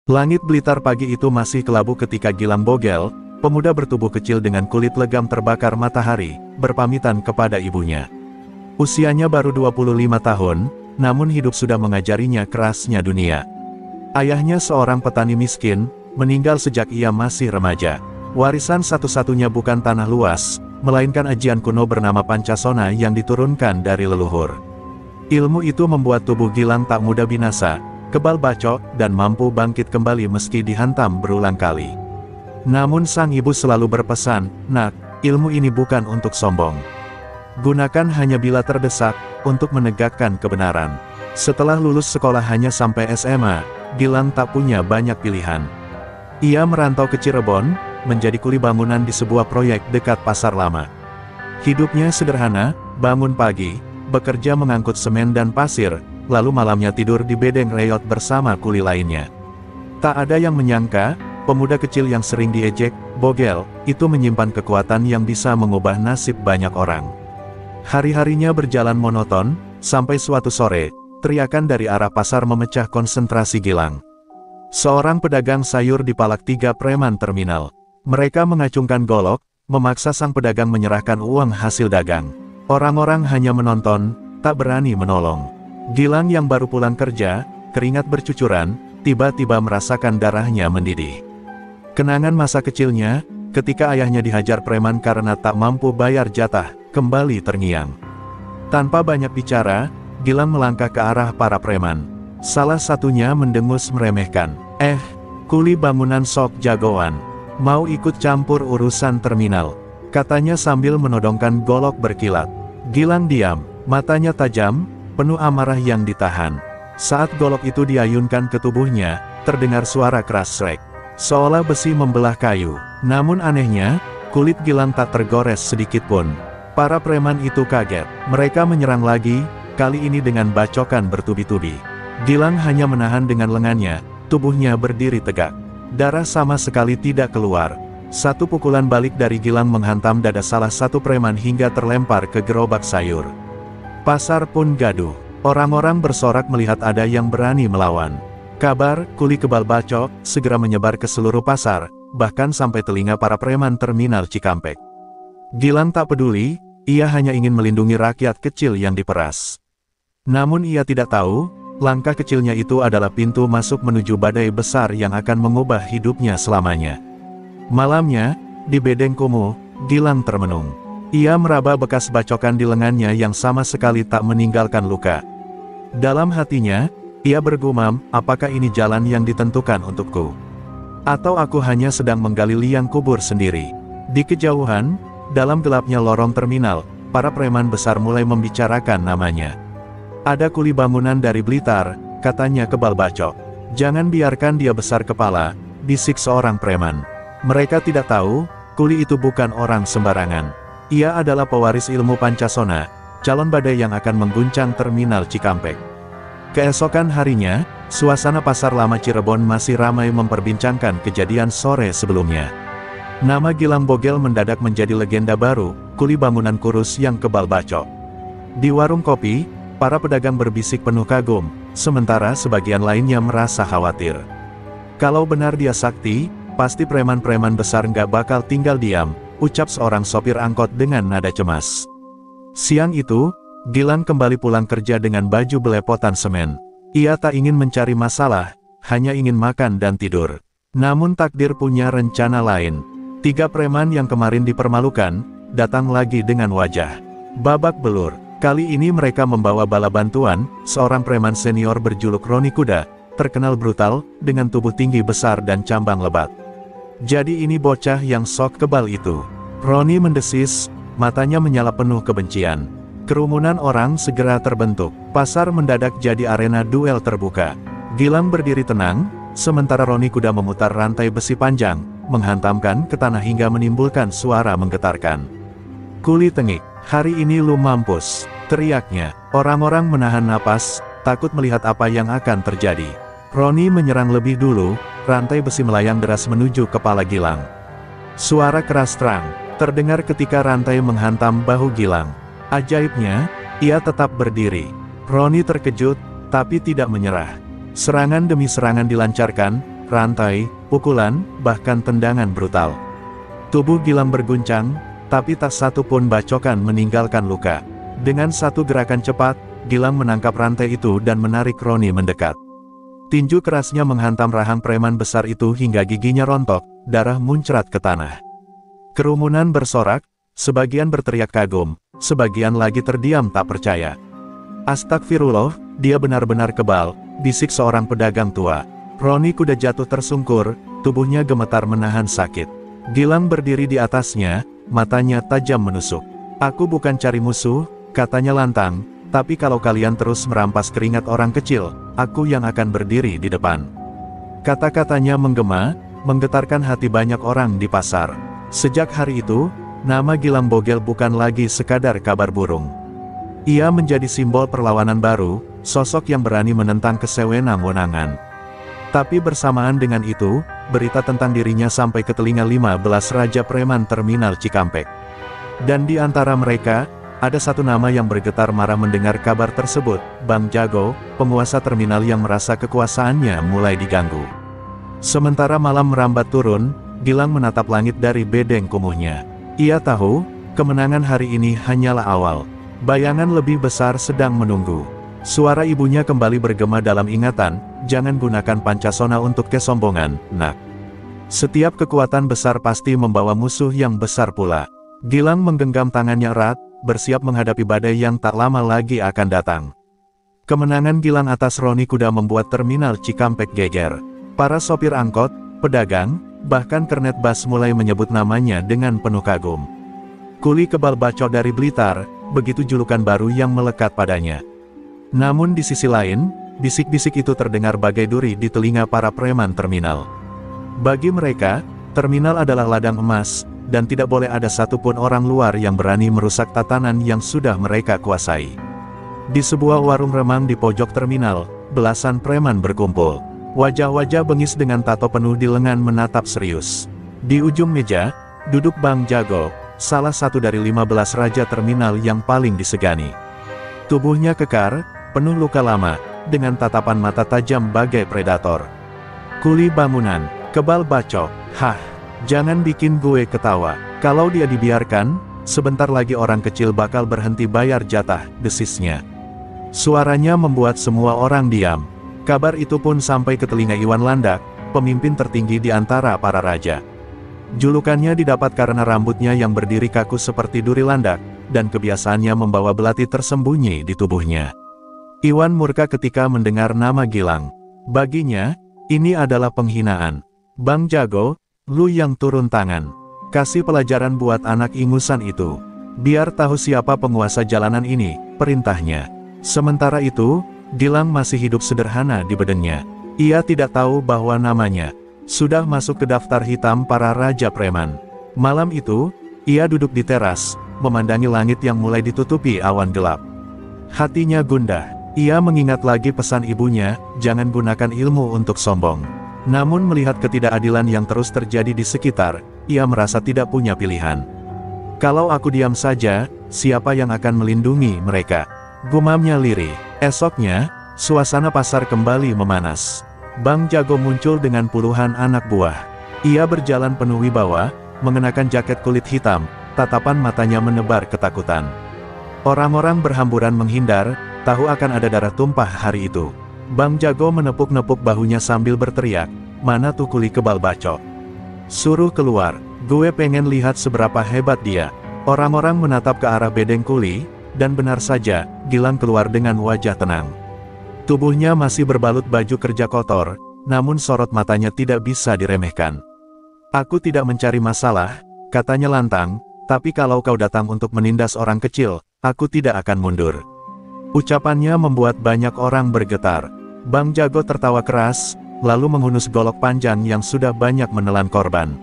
Langit Blitar pagi itu masih kelabu ketika Gilang Bogel, pemuda bertubuh kecil dengan kulit legam terbakar matahari, berpamitan kepada ibunya. Usianya baru 25 tahun, namun hidup sudah mengajarinya kerasnya dunia. Ayahnya seorang petani miskin, meninggal sejak ia masih remaja. Warisan satu-satunya bukan tanah luas, melainkan ajian kuno bernama Pancasona yang diturunkan dari leluhur. Ilmu itu membuat tubuh Gilang tak mudah binasa, kebal bacok, dan mampu bangkit kembali meski dihantam berulang kali. Namun sang ibu selalu berpesan, "Nak, ilmu ini bukan untuk sombong. Gunakan hanya bila terdesak, untuk menegakkan kebenaran." Setelah lulus sekolah hanya sampai SMA, Gilang tak punya banyak pilihan. Ia merantau ke Cirebon, menjadi kuli bangunan di sebuah proyek dekat Pasar Lama. Hidupnya sederhana, bangun pagi, bekerja mengangkut semen dan pasir, lalu malamnya tidur di bedeng reyot bersama kuli lainnya. Tak ada yang menyangka, pemuda kecil yang sering diejek, Bogel, itu menyimpan kekuatan yang bisa mengubah nasib banyak orang. Hari-harinya berjalan monoton, sampai suatu sore, teriakan dari arah pasar memecah konsentrasi Gilang. Seorang pedagang sayur dipalak 3 preman terminal. Mereka mengacungkan golok, memaksa sang pedagang menyerahkan uang hasil dagang. Orang-orang hanya menonton, tak berani menolong. Gilang yang baru pulang kerja, keringat bercucuran, tiba-tiba merasakan darahnya mendidih. Kenangan masa kecilnya, ketika ayahnya dihajar preman karena tak mampu bayar jatah, kembali terngiang. Tanpa banyak bicara, Gilang melangkah ke arah para preman. Salah satunya mendengus meremehkan, kuli bangunan sok jagoan. Mau ikut campur urusan terminal?" katanya sambil menodongkan golok berkilat. Gilang diam, matanya tajam, penuh amarah yang ditahan. Saat golok itu diayunkan ke tubuhnya, terdengar suara keras srek, seolah besi membelah kayu. Namun anehnya, kulit Gilang tak tergores sedikitpun. Para preman itu kaget. Mereka menyerang lagi, kali ini dengan bacokan bertubi-tubi. Gilang hanya menahan dengan lengannya, tubuhnya berdiri tegak. Darah sama sekali tidak keluar. Satu pukulan balik dari Gilang menghantam dada salah satu preman hingga terlempar ke gerobak sayur. Pasar pun gaduh. Orang-orang bersorak melihat ada yang berani melawan. Kabar kuli kebal bacok segera menyebar ke seluruh pasar, bahkan sampai telinga para preman terminal Cikampek. Gilang tak peduli, ia hanya ingin melindungi rakyat kecil yang diperas. Namun ia tidak tahu, langkah kecilnya itu adalah pintu masuk menuju badai besar yang akan mengubah hidupnya selamanya. Malamnya, di bedeng kumuh, Gilang termenung. Ia meraba bekas bacokan di lengannya yang sama sekali tak meninggalkan luka. Dalam hatinya, ia bergumam, apakah ini jalan yang ditentukan untukku? Atau aku hanya sedang menggali liang kubur sendiri? Di kejauhan, dalam gelapnya lorong terminal, para preman besar mulai membicarakan namanya. "Ada kuli bangunan dari Blitar," katanya kebal bacok. "Jangan biarkan dia besar kepala," bisik seorang preman. Mereka tidak tahu, kuli itu bukan orang sembarangan. Ia adalah pewaris ilmu Pancasona, calon badai yang akan mengguncang terminal Cikampek. Keesokan harinya, suasana Pasar Lama Cirebon masih ramai memperbincangkan kejadian sore sebelumnya. Nama Gilang Bogel mendadak menjadi legenda baru, kuli bangunan kurus yang kebal bacok. Di warung kopi, para pedagang berbisik penuh kagum, sementara sebagian lainnya merasa khawatir. Kalau benar dia sakti, pasti preman-preman besar nggak bakal tinggal diam, ucap seorang sopir angkot dengan nada cemas. Siang itu, Gilang kembali pulang kerja dengan baju belepotan semen. Ia tak ingin mencari masalah, hanya ingin makan dan tidur. Namun takdir punya rencana lain. 3 preman yang kemarin dipermalukan, datang lagi dengan wajah babak belur. Kali ini mereka membawa bala bantuan, seorang preman senior berjuluk Roni Kuda, terkenal brutal, dengan tubuh tinggi besar dan cambang lebat. Jadi ini bocah yang sok kebal itu. Roni mendesis, matanya menyala penuh kebencian. Kerumunan orang segera terbentuk. Pasar mendadak jadi arena duel terbuka. Gilang berdiri tenang, sementara Roni Kuda memutar rantai besi panjang, menghantamkan ke tanah hingga menimbulkan suara menggetarkan. "Kuli tengik, hari ini lu mampus," teriaknya. Orang-orang menahan napas, takut melihat apa yang akan terjadi. Roni menyerang lebih dulu, rantai besi melayang deras menuju kepala Gilang. Suara keras terang terdengar ketika rantai menghantam bahu Gilang. Ajaibnya, ia tetap berdiri. Roni terkejut, tapi tidak menyerah. Serangan demi serangan dilancarkan, rantai, pukulan, bahkan tendangan brutal. Tubuh Gilang berguncang, tapi tak satu pun bacokan meninggalkan luka. Dengan satu gerakan cepat, Gilang menangkap rantai itu dan menarik Roni mendekat. Tinju kerasnya menghantam rahang preman besar itu hingga giginya rontok, darah muncrat ke tanah. Kerumunan bersorak, sebagian berteriak kagum, sebagian lagi terdiam tak percaya. "Astagfirullah, dia benar-benar kebal," bisik seorang pedagang tua. Roni kuda jatuh tersungkur, tubuhnya gemetar menahan sakit. Gilang berdiri di atasnya, matanya tajam menusuk. "Aku bukan cari musuh," katanya lantang, "tapi kalau kalian terus merampas keringat orang kecil, aku yang akan berdiri di depan." Kata-katanya menggema, menggetarkan hati banyak orang di pasar. Sejak hari itu, nama Gilang Bogel bukan lagi sekadar kabar burung. Ia menjadi simbol perlawanan baru, sosok yang berani menentang kesewenang-wenangan. Tapi bersamaan dengan itu, berita tentang dirinya sampai ke telinga 15 raja preman terminal Cikampek. Dan di antara mereka, ada satu nama yang bergetar marah mendengar kabar tersebut, Bang Jago, penguasa terminal yang merasa kekuasaannya mulai diganggu. Sementara malam merambat turun, Gilang menatap langit dari bedeng kumuhnya. Ia tahu, kemenangan hari ini hanyalah awal. Bayangan lebih besar sedang menunggu. Suara ibunya kembali bergema dalam ingatan, "Jangan gunakan pancasona untuk kesombongan, nak. Setiap kekuatan besar pasti membawa musuh yang besar pula." Gilang menggenggam tangannya erat, bersiap menghadapi badai yang tak lama lagi akan datang. Kemenangan Gilang atas Roni kuda membuat terminal Cikampek geger. Para sopir angkot, pedagang, bahkan kernet bas mulai menyebut namanya dengan penuh kagum. Kuli kebal bacok dari Blitar, begitu julukan baru yang melekat padanya. Namun di sisi lain, bisik-bisik itu terdengar bagai duri di telinga para preman terminal. Bagi mereka, terminal adalah ladang emas, dan tidak boleh ada satupun orang luar yang berani merusak tatanan yang sudah mereka kuasai. Di sebuah warung remang di pojok terminal, belasan preman berkumpul. Wajah-wajah bengis dengan tato penuh di lengan menatap serius. Di ujung meja, duduk Bang Jago, salah satu dari 15 raja terminal yang paling disegani. Tubuhnya kekar, penuh luka lama, dengan tatapan mata tajam bagai predator. "Kuli bangunan, kebal bacok, hah, jangan bikin gue ketawa. Kalau dia dibiarkan, sebentar lagi orang kecil bakal berhenti bayar jatah," desisnya. Suaranya membuat semua orang diam. Kabar itu pun sampai ke telinga Iwan Landak, pemimpin tertinggi di antara para raja. Julukannya didapat karena rambutnya yang berdiri kaku seperti duri landak, dan kebiasaannya membawa belati tersembunyi di tubuhnya. Iwan murka ketika mendengar nama Gilang. Baginya, ini adalah penghinaan. "Bang Jago, lu yang turun tangan. Kasih pelajaran buat anak ingusan itu. Biar tahu siapa penguasa jalanan ini," perintahnya. Sementara itu, Gilang masih hidup sederhana di bedengnya. Ia tidak tahu bahwa namanya sudah masuk ke daftar hitam para raja preman. Malam itu, ia duduk di teras, memandangi langit yang mulai ditutupi awan gelap. Hatinya gundah. Ia mengingat lagi pesan ibunya, jangan gunakan ilmu untuk sombong. Namun melihat ketidakadilan yang terus terjadi di sekitar, ia merasa tidak punya pilihan. "Kalau aku diam saja, siapa yang akan melindungi mereka?" gumamnya lirih. Esoknya, suasana pasar kembali memanas. Bang Jago muncul dengan puluhan anak buah. Ia berjalan penuh wibawa, mengenakan jaket kulit hitam, tatapan matanya menebar ketakutan. Orang-orang berhamburan menghindar, tahu akan ada darah tumpah hari itu. Bang Jago menepuk-nepuk bahunya sambil berteriak, "Mana tuh kuli kebal bacok? Suruh keluar, gue pengen lihat seberapa hebat dia." Orang-orang menatap ke arah bedeng kuli, dan benar saja, Gilang keluar dengan wajah tenang. Tubuhnya masih berbalut baju kerja kotor, namun sorot matanya tidak bisa diremehkan. "Aku tidak mencari masalah," katanya lantang, "tapi kalau kau datang untuk menindas orang kecil, aku tidak akan mundur." Ucapannya membuat banyak orang bergetar. Bang Jago tertawa keras, lalu menghunus golok panjang yang sudah banyak menelan korban.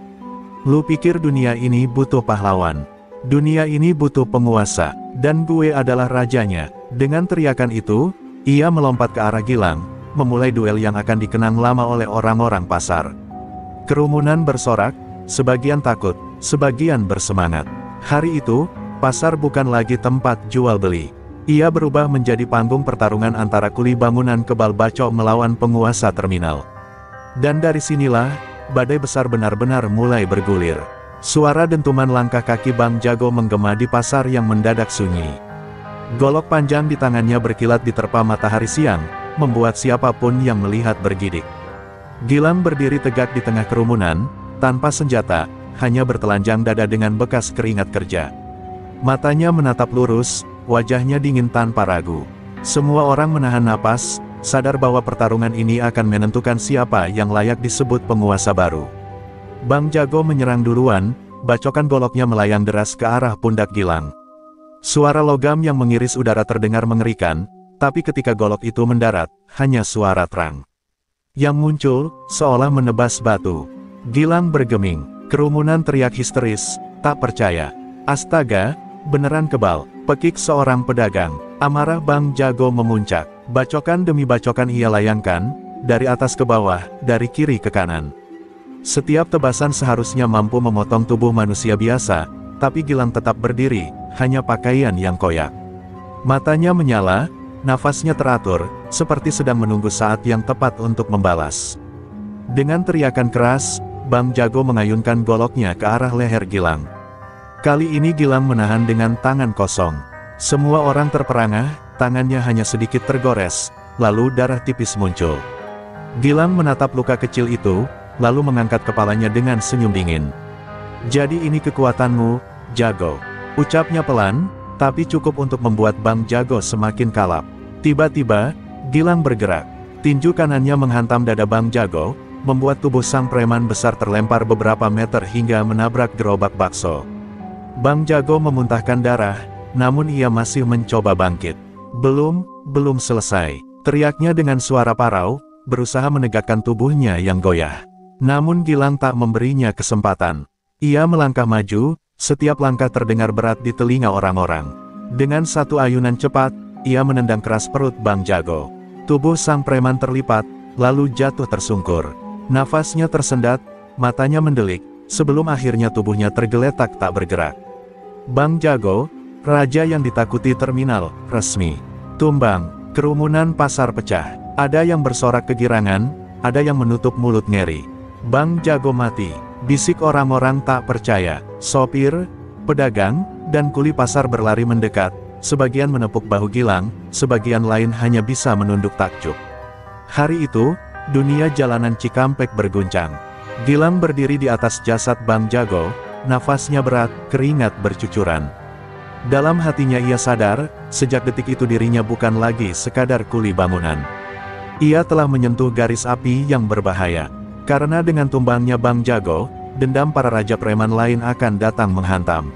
"Lu pikir dunia ini butuh pahlawan? Dunia ini butuh penguasa, dan gue adalah rajanya." Dengan teriakan itu, ia melompat ke arah Gilang, memulai duel yang akan dikenang lama oleh orang-orang pasar. Kerumunan bersorak, sebagian takut, sebagian bersemangat. Hari itu, pasar bukan lagi tempat jual beli. Ia berubah menjadi panggung pertarungan antara kuli bangunan kebal bacok melawan penguasa terminal. Dan dari sinilah, badai besar benar-benar mulai bergulir. Suara dentuman langkah kaki Bang Jago menggema di pasar yang mendadak sunyi. Golok panjang di tangannya berkilat diterpa matahari siang, membuat siapapun yang melihat bergidik. Gilang berdiri tegak di tengah kerumunan, tanpa senjata, hanya bertelanjang dada dengan bekas keringat kerja. Matanya menatap lurus, wajahnya dingin tanpa ragu. Semua orang menahan napas, sadar bahwa pertarungan ini akan menentukan siapa yang layak disebut penguasa baru. Bang Jago menyerang duluan, bacokan goloknya melayang deras ke arah pundak Gilang. Suara logam yang mengiris udara terdengar mengerikan, tapi ketika golok itu mendarat, hanya suara terang yang muncul, seolah menebas batu. Gilang bergeming, kerumunan teriak histeris, tak percaya. Astaga, beneran kebal, pekik seorang pedagang. Amarah Bang Jago memuncak. Bacokan demi bacokan ia layangkan, dari atas ke bawah, dari kiri ke kanan. Setiap tebasan seharusnya mampu memotong tubuh manusia biasa, tapi Gilang tetap berdiri, hanya pakaian yang koyak. Matanya menyala, nafasnya teratur, seperti sedang menunggu saat yang tepat untuk membalas. Dengan teriakan keras, Bang Jago mengayunkan goloknya ke arah leher Gilang. Kali ini Gilang menahan dengan tangan kosong. Semua orang terperangah, tangannya hanya sedikit tergores, lalu darah tipis muncul. Gilang menatap luka kecil itu, lalu mengangkat kepalanya dengan senyum dingin. "Jadi ini kekuatanmu, Jago," ucapnya pelan, tapi cukup untuk membuat Bang Jago semakin kalap. Tiba-tiba, Gilang bergerak. Tinju kanannya menghantam dada Bang Jago, membuat tubuh sang preman besar terlempar beberapa meter hingga menabrak gerobak bakso. Bang Jago memuntahkan darah, namun ia masih mencoba bangkit. Belum selesai. Teriaknya dengan suara parau, berusaha menegakkan tubuhnya yang goyah. Namun Gilang tak memberinya kesempatan. Ia melangkah maju, setiap langkah terdengar berat di telinga orang-orang. Dengan satu ayunan cepat, ia menendang keras perut Bang Jago. Tubuh sang preman terlipat, lalu jatuh tersungkur. Nafasnya tersendat, matanya mendelik, sebelum akhirnya tubuhnya tergeletak tak bergerak. Bang Jago, raja yang ditakuti terminal, resmi. Tumbang, kerumunan pasar pecah. Ada yang bersorak kegirangan, ada yang menutup mulut ngeri. Bang Jago mati, bisik orang-orang tak percaya. Sopir, pedagang, dan kuli pasar berlari mendekat, sebagian menepuk bahu Gilang, sebagian lain hanya bisa menunduk takjub. Hari itu, dunia jalanan Cikampek berguncang. Gilang berdiri di atas jasad Bang Jago, nafasnya berat, keringat bercucuran. Dalam hatinya ia sadar, sejak detik itu dirinya bukan lagi sekadar kuli bangunan. Ia telah menyentuh garis api yang berbahaya. Karena dengan tumbangnya Bang Jago, dendam para raja preman lain akan datang menghantam.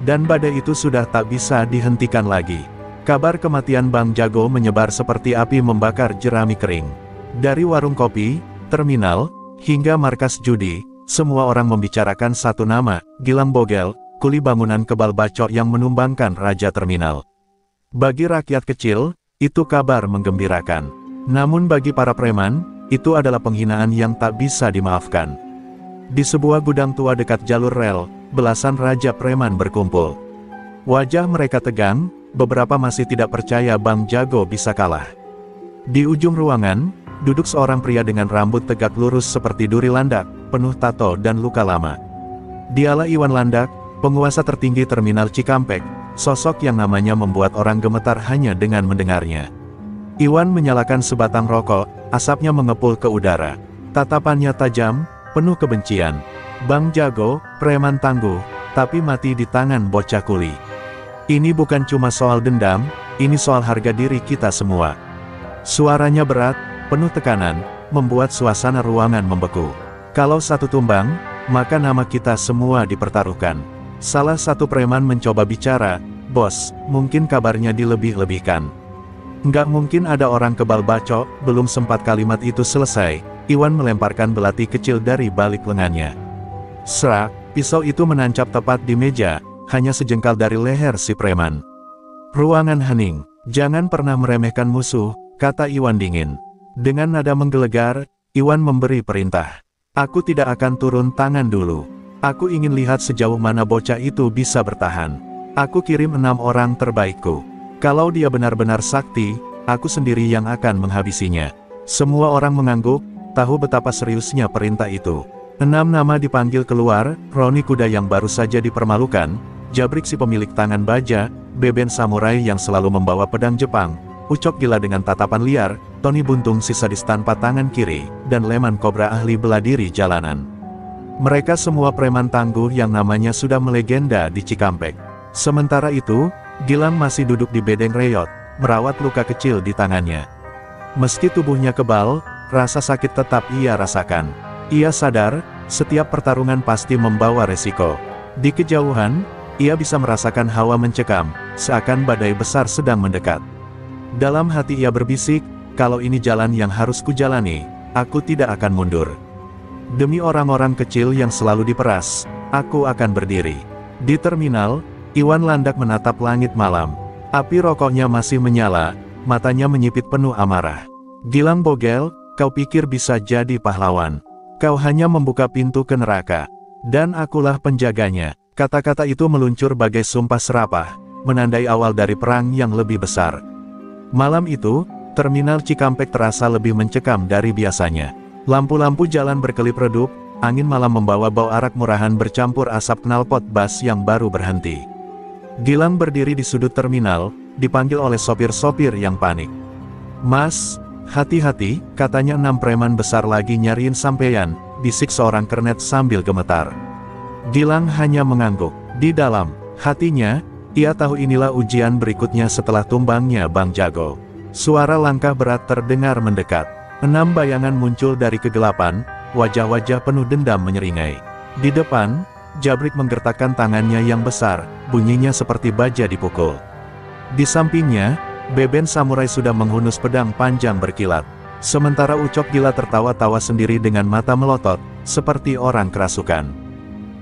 Dan badai itu sudah tak bisa dihentikan lagi. Kabar kematian Bang Jago menyebar seperti api membakar jerami kering. Dari warung kopi, terminal, hingga markas judi, semua orang membicarakan satu nama, Gilang Bogel, kuli bangunan kebal bacok yang menumbangkan raja terminal. Bagi rakyat kecil, itu kabar menggembirakan. Namun bagi para preman, itu adalah penghinaan yang tak bisa dimaafkan. Di sebuah gudang tua dekat jalur rel, belasan raja preman berkumpul. Wajah mereka tegang, beberapa masih tidak percaya Bang Jago bisa kalah. Di ujung ruangan, duduk seorang pria dengan rambut tegak lurus seperti duri landak, penuh tato dan luka lama. Dialah Iwan Landak, penguasa tertinggi terminal Cikampek, sosok yang namanya membuat orang gemetar hanya dengan mendengarnya. Iwan menyalakan sebatang rokok, asapnya mengepul ke udara. Tatapannya tajam, penuh kebencian. Bang Jago, preman tangguh, tapi mati di tangan bocah kuli. Ini bukan cuma soal dendam, ini soal harga diri kita semua. Suaranya berat, penuh tekanan, membuat suasana ruangan membeku. Kalau satu tumbang, maka nama kita semua dipertaruhkan. Salah satu preman mencoba bicara, "Bos, mungkin kabarnya dilebih-lebihkan." "Nggak mungkin ada orang kebal bacok." Belum sempat kalimat itu selesai, Iwan melemparkan belati kecil dari balik lengannya. Serak, pisau itu menancap tepat di meja, hanya sejengkal dari leher si preman. Ruangan hening. "Jangan pernah meremehkan musuh," kata Iwan dingin. Dengan nada menggelegar, Iwan memberi perintah. "Aku tidak akan turun tangan dulu. Aku ingin lihat sejauh mana bocah itu bisa bertahan. Aku kirim 6 orang terbaikku. Kalau dia benar-benar sakti, aku sendiri yang akan menghabisinya." Semua orang mengangguk, tahu betapa seriusnya perintah itu. 6 nama dipanggil keluar, Roni kuda yang baru saja dipermalukan, Jabrik si pemilik tangan baja, Beben samurai yang selalu membawa pedang Jepang, Ucok gila dengan tatapan liar, Tony buntung si sadis tanpa tangan kiri, dan Leman kobra ahli bela diri jalanan. Mereka semua preman tangguh yang namanya sudah melegenda di Cikampek. Sementara itu, Gilang masih duduk di bedeng reyot, merawat luka kecil di tangannya. Meski tubuhnya kebal, rasa sakit tetap ia rasakan. Ia sadar, setiap pertarungan pasti membawa resiko. Di kejauhan, ia bisa merasakan hawa mencekam, seakan badai besar sedang mendekat. Dalam hati ia berbisik, kalau ini jalan yang harus kujalani, aku tidak akan mundur. Demi orang-orang kecil yang selalu diperas, aku akan berdiri. Di terminal, Iwan Landak menatap langit malam. Api rokoknya masih menyala, matanya menyipit penuh amarah. Gilang Bogel, kau pikir bisa jadi pahlawan. Kau hanya membuka pintu ke neraka. Dan akulah penjaganya. Kata-kata itu meluncur bagai sumpah serapah, menandai awal dari perang yang lebih besar. Malam itu, terminal Cikampek terasa lebih mencekam dari biasanya. Lampu-lampu jalan berkelip redup, angin malam membawa bau arak murahan bercampur asap knalpot bas yang baru berhenti. Gilang berdiri di sudut terminal, dipanggil oleh sopir-sopir yang panik. "Mas, hati-hati," katanya 6 preman besar lagi nyariin sampeyan, bisik seorang kernet sambil gemetar. Gilang hanya mengangguk. Di dalam hatinya, ia tahu inilah ujian berikutnya setelah tumbangnya Bang Jago. Suara langkah berat terdengar mendekat. 6 bayangan muncul dari kegelapan, wajah-wajah penuh dendam menyeringai. Di depan, Jabrik menggertakkan tangannya yang besar, bunyinya seperti baja dipukul. Di sampingnya, Beben samurai sudah menghunus pedang panjang berkilat. Sementara Ucok gila tertawa-tawa sendiri dengan mata melotot, seperti orang kerasukan.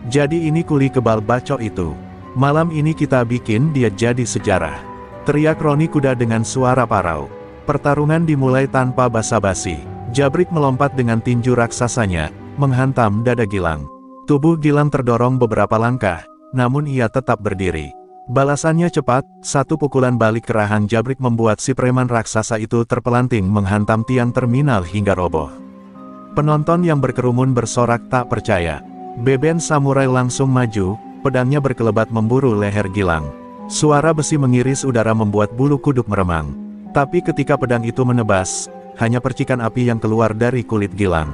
"Jadi ini kuli kebal bacok itu. Malam ini kita bikin dia jadi sejarah," teriak Roni kuda dengan suara parau. Pertarungan dimulai tanpa basa-basi. Jabrik melompat dengan tinju raksasanya, menghantam dada Gilang. Tubuh Gilang terdorong beberapa langkah, namun ia tetap berdiri. Balasannya cepat, satu pukulan balik ke rahang Jabrik membuat si preman raksasa itu terpelanting menghantam tiang terminal hingga roboh. Penonton yang berkerumun bersorak tak percaya. Beben samurai langsung maju, pedangnya berkelebat memburu leher Gilang. Suara besi mengiris udara membuat bulu kuduk meremang. Tapi ketika pedang itu menebas, hanya percikan api yang keluar dari kulit Gilang.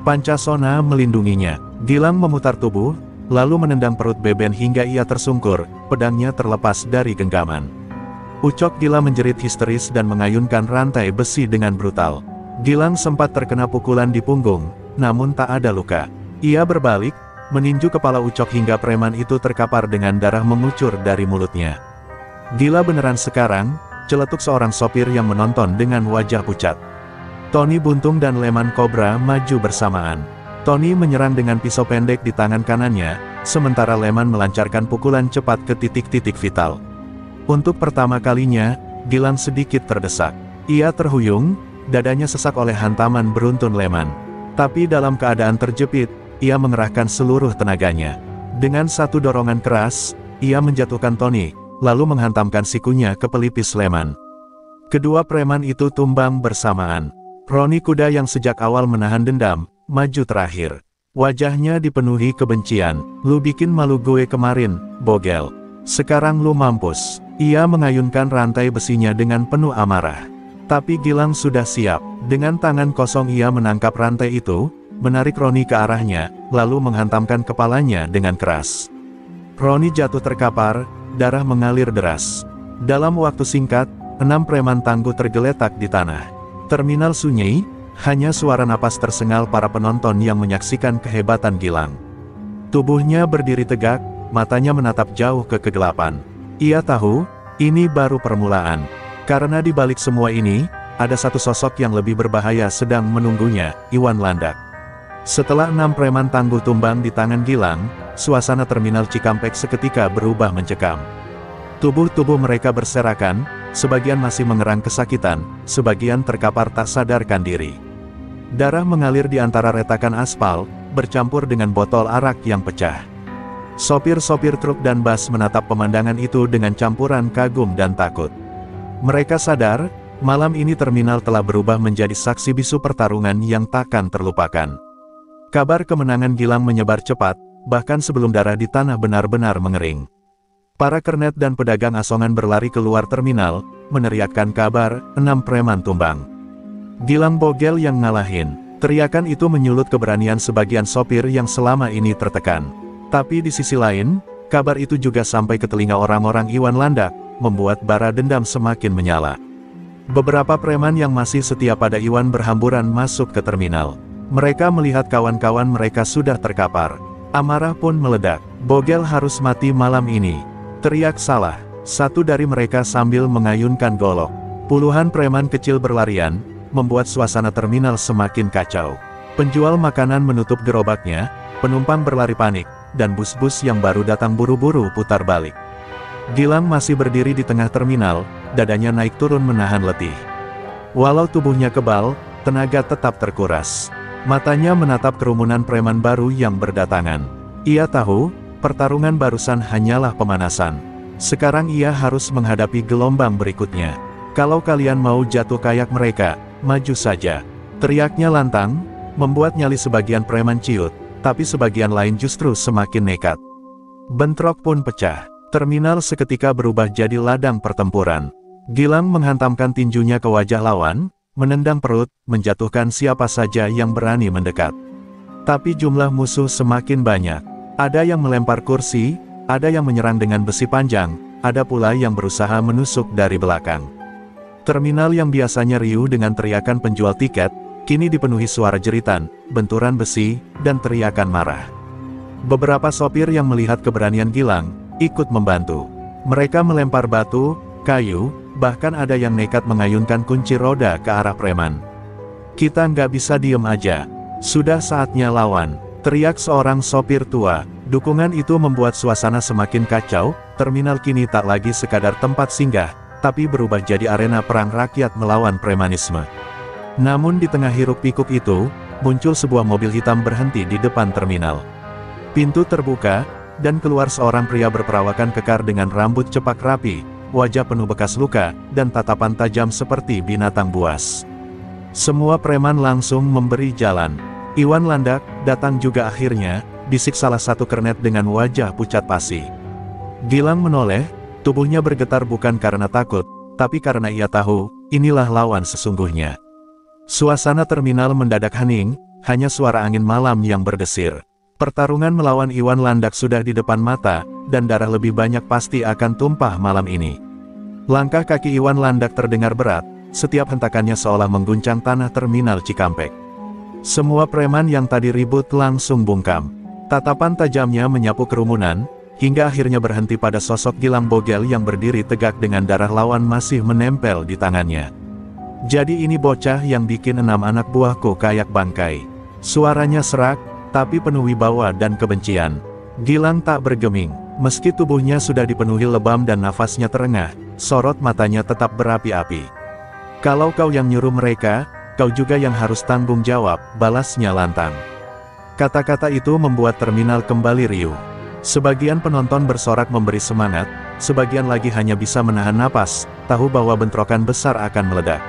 Pancasona melindunginya. Gilang memutar tubuh, lalu menendang perut Beben hingga ia tersungkur, pedangnya terlepas dari genggaman. Ucok gila menjerit histeris dan mengayunkan rantai besi dengan brutal. Gilang sempat terkena pukulan di punggung, namun tak ada luka. Ia berbalik, meninju kepala Ucok hingga preman itu terkapar dengan darah mengucur dari mulutnya. "Gila beneran sekarang," celetuk seorang sopir yang menonton dengan wajah pucat. Tony Buntung dan Leman Kobra maju bersamaan. Tony menyerang dengan pisau pendek di tangan kanannya, sementara Leman melancarkan pukulan cepat ke titik-titik vital. Untuk pertama kalinya, Gilang sedikit terdesak. Ia terhuyung, dadanya sesak oleh hantaman beruntun Leman. Tapi dalam keadaan terjepit, ia mengerahkan seluruh tenaganya. Dengan satu dorongan keras, ia menjatuhkan Tony, lalu menghantamkan sikunya ke pelipis Leman. Kedua preman itu tumbang bersamaan. Roni kuda yang sejak awal menahan dendam, maju terakhir. Wajahnya dipenuhi kebencian. "Lu bikin malu gue kemarin, Bogel. Sekarang lu mampus." Ia mengayunkan rantai besinya dengan penuh amarah. Tapi Gilang sudah siap. Dengan tangan kosong ia menangkap rantai itu, menarik Roni ke arahnya, lalu menghantamkan kepalanya dengan keras. Roni jatuh terkapar, darah mengalir deras. Dalam waktu singkat, 6 preman tangguh tergeletak di tanah. Terminal sunyi, hanya suara napas tersengal para penonton yang menyaksikan kehebatan Gilang. Tubuhnya berdiri tegak, matanya menatap jauh ke kegelapan. Ia tahu, ini baru permulaan. Karena di balik semua ini, ada satu sosok yang lebih berbahaya sedang menunggunya, Iwan Landak. Setelah 6 preman tangguh tumbang di tangan Gilang, suasana terminal Cikampek seketika berubah mencekam. Tubuh-tubuh mereka berserakan, sebagian masih mengerang kesakitan, sebagian terkapar tak sadarkan diri. Darah mengalir di antara retakan aspal, bercampur dengan botol arak yang pecah. Sopir-sopir truk dan bus menatap pemandangan itu dengan campuran kagum dan takut. Mereka sadar, Malam ini terminal telah berubah menjadi saksi bisu pertarungan yang takkan terlupakan. Kabar kemenangan Gilang menyebar cepat, bahkan sebelum darah di tanah benar-benar mengering. Para kernet dan pedagang asongan berlari keluar terminal, meneriakkan kabar, 6 preman tumbang. Gilang Bogel yang ngalahin. Teriakan itu menyulut keberanian sebagian sopir yang selama ini tertekan. Tapi di sisi lain, kabar itu juga sampai ke telinga orang-orang Iwan Landak, membuat bara dendam semakin menyala. Beberapa preman yang masih setia pada Iwan berhamburan masuk ke terminal. Mereka melihat kawan-kawan mereka sudah terkapar. Amarah pun meledak. Bogel harus mati malam ini. Teriak salah. Satu dari mereka sambil mengayunkan golok. Puluhan preman kecil berlarian, membuat suasana terminal semakin kacau. Penjual makanan menutup gerobaknya, penumpang berlari panik, dan bus-bus yang baru datang buru-buru putar balik. Gilang masih berdiri di tengah terminal, dadanya naik turun menahan letih. Walau tubuhnya kebal, tenaga tetap terkuras. Matanya menatap kerumunan preman baru yang berdatangan. Ia tahu, pertarungan barusan hanyalah pemanasan. Sekarang ia harus menghadapi gelombang berikutnya. Kalau kalian mau jatuh kayak mereka, maju saja. Teriaknya lantang, membuat nyali sebagian preman ciut, tapi sebagian lain justru semakin nekat. Bentrok pun pecah. Terminal seketika berubah jadi ladang pertempuran. Gilang menghantamkan tinjunya ke wajah lawan, menendang perut, menjatuhkan siapa saja yang berani mendekat. Tapi jumlah musuh semakin banyak. Ada yang melempar kursi, ada yang menyerang dengan besi panjang, ada pula yang berusaha menusuk dari belakang. Terminal yang biasanya riuh dengan teriakan penjual tiket, kini dipenuhi suara jeritan, benturan besi, dan teriakan marah. Beberapa sopir yang melihat keberanian Gilang, ikut membantu. Mereka melempar batu, kayu, bahkan ada yang nekat mengayunkan kunci roda ke arah preman. Kita nggak bisa diem aja. Sudah saatnya lawan, teriak seorang sopir tua. Dukungan itu membuat suasana semakin kacau, terminal kini tak lagi sekadar tempat singgah, tapi berubah jadi arena perang rakyat melawan premanisme. Namun di tengah hiruk-pikuk itu, muncul sebuah mobil hitam berhenti di depan terminal. Pintu terbuka, dan keluar seorang pria berperawakan kekar dengan rambut cepak rapi, wajah penuh bekas luka, dan tatapan tajam seperti binatang buas. Semua preman langsung memberi jalan. Iwan Landak datang juga akhirnya, bisik salah satu kernet dengan wajah pucat pasi. Gilang menoleh, tubuhnya bergetar bukan karena takut, tapi karena ia tahu, inilah lawan sesungguhnya. Suasana terminal mendadak hening, hanya suara angin malam yang berdesir. Pertarungan melawan Iwan Landak sudah di depan mata, dan darah lebih banyak pasti akan tumpah malam ini. Langkah kaki Iwan Landak terdengar berat, setiap hentakannya seolah mengguncang tanah terminal Cikampek. Semua preman yang tadi ribut langsung bungkam. Tatapan tajamnya menyapu kerumunan, hingga akhirnya berhenti pada sosok Gilang Bogel yang berdiri tegak dengan darah lawan masih menempel di tangannya. Jadi ini bocah yang bikin 6 anak buahku kayak bangkai. Suaranya serak, tapi penuh wibawa dan kebencian. Gilang tak bergeming, meski tubuhnya sudah dipenuhi lebam dan nafasnya terengah, sorot matanya tetap berapi-api. Kalau kau yang nyuruh mereka, kau juga yang harus tanggung jawab, balasnya lantang. Kata-kata itu membuat terminal kembali riuh. Sebagian penonton bersorak memberi semangat, sebagian lagi hanya bisa menahan napas, tahu bahwa bentrokan besar akan meledak.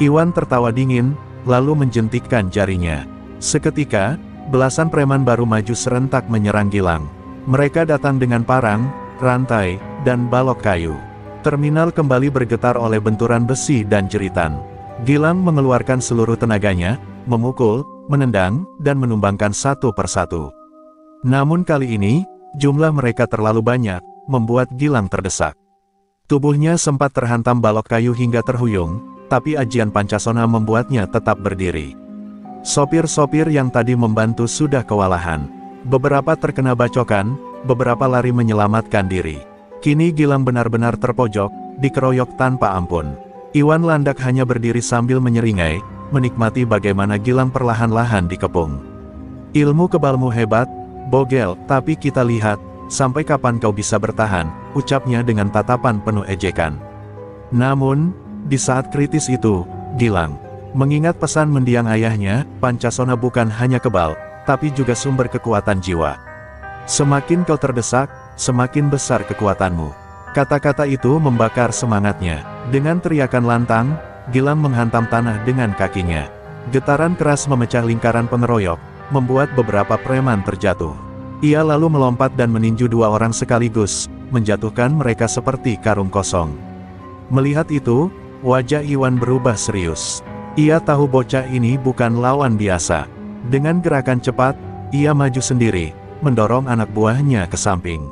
Iwan tertawa dingin, lalu menjentikkan jarinya. Seketika, belasan preman baru maju serentak menyerang Gilang. Mereka datang dengan parang, rantai, dan balok kayu. Terminal kembali bergetar oleh benturan besi dan jeritan. Gilang mengeluarkan seluruh tenaganya, memukul, menendang, dan menumbangkan satu persatu. Namun kali ini, jumlah mereka terlalu banyak, membuat Gilang terdesak. Tubuhnya sempat terhantam balok kayu hingga terhuyung, tapi ajian Pancasona membuatnya tetap berdiri. Sopir-sopir yang tadi membantu sudah kewalahan. Beberapa terkena bacokan, beberapa lari menyelamatkan diri. Kini Gilang benar-benar terpojok, dikeroyok tanpa ampun. Iwan Landak hanya berdiri sambil menyeringai, menikmati bagaimana Gilang perlahan-lahan dikepung. Ilmu kebalmu hebat, Bogel, tapi kita lihat, sampai kapan kau bisa bertahan, ucapnya dengan tatapan penuh ejekan. Namun, di saat kritis itu, Gilang mengingat pesan mendiang ayahnya, Pancasona bukan hanya kebal, tapi juga sumber kekuatan jiwa. Semakin kau terdesak, semakin besar kekuatanmu. Kata-kata itu membakar semangatnya. Dengan teriakan lantang, Gilang menghantam tanah dengan kakinya. Getaran keras memecah lingkaran pengeroyok, membuat beberapa preman terjatuh. Ia lalu melompat dan meninju dua orang sekaligus, menjatuhkan mereka seperti karung kosong. Melihat itu, wajah Iwan berubah serius. Ia tahu bocah ini bukan lawan biasa. Dengan gerakan cepat, ia maju sendiri, mendorong anak buahnya ke samping.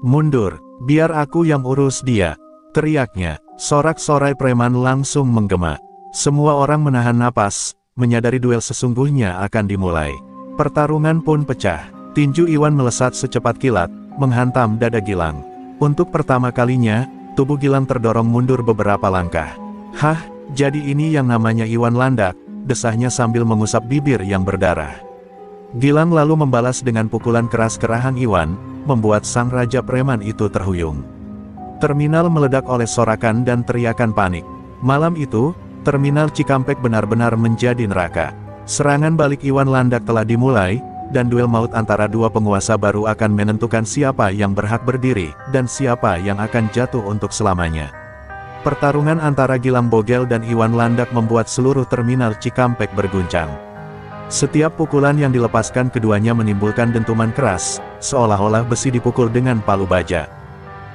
"Mundur, biar aku yang urus dia," teriaknya. Sorak-sorai preman langsung menggema. Semua orang menahan napas, menyadari duel sesungguhnya akan dimulai. Pertarungan pun pecah. Tinju Iwan melesat secepat kilat, menghantam dada Gilang. Untuk pertama kalinya, tubuh Gilang terdorong mundur beberapa langkah. "Hah, jadi ini yang namanya Iwan Landak," desahnya sambil mengusap bibir yang berdarah. Gilang lalu membalas dengan pukulan keras ke rahang Iwan, membuat sang raja preman itu terhuyung. Terminal meledak oleh sorakan dan teriakan panik. Malam itu, terminal Cikampek benar-benar menjadi neraka. Serangan balik Iwan Landak telah dimulai, dan duel maut antara dua penguasa baru akan menentukan siapa yang berhak berdiri, dan siapa yang akan jatuh untuk selamanya. Pertarungan antara Gilang Bogel dan Iwan Landak membuat seluruh terminal Cikampek berguncang. Setiap pukulan yang dilepaskan keduanya menimbulkan dentuman keras, seolah-olah besi dipukul dengan palu baja.